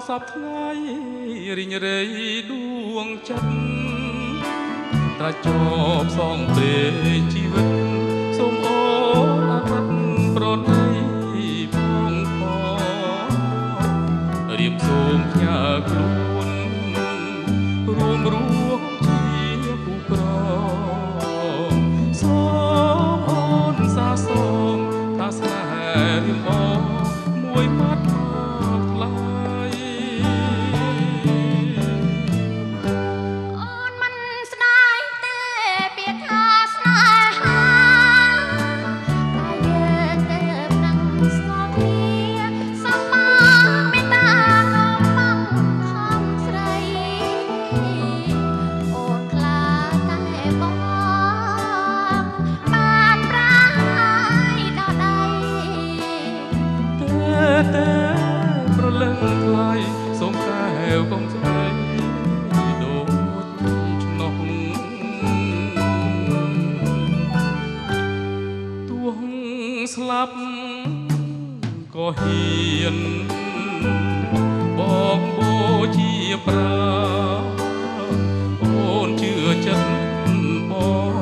សពថ្ងៃរិញរៃដួងចិត្តតែចប់សងព្រេងជីវិតសូមអូនអរគុណប្រណីផងរៀបសូមផ្ញើខ្លួនរួមរស់ជាគូក្រសូមអូនសាសងថាស្នេហ៍រៀមអមួយបាត់ថ្លៃអូនមិនស្ដាយទេពាក្យថាស្នេហាតែយើងទៅនឹងស្គាល់គ្នាសូមមកមេត្តាកុំបងខំស្រីអូនខ្លាចតែបងបានប្រាយដល់ដៃទេប្រលឹងថ្លៃសូមកែវកុំស្ដីដូចឆ្នោះទួងស្លាប់ក៏ហ៊ានបងបូជាប្រាអូនជឿចិត្តបង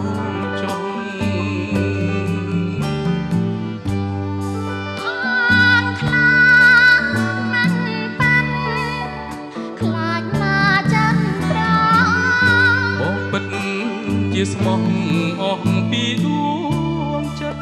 ចង់ជាស្មោះអស់ពីដួងចិត្ត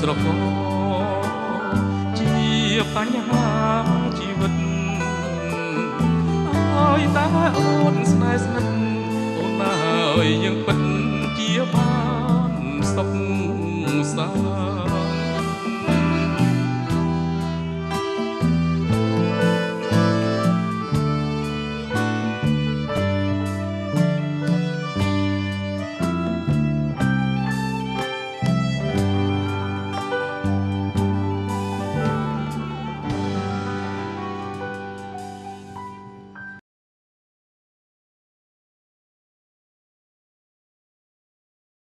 ស្រកជាបញ្ហាជីវិតហើយតែអូនស្នេហ៍ស្និទ្ធអូនហើយយើងពិតជាបានសុខសា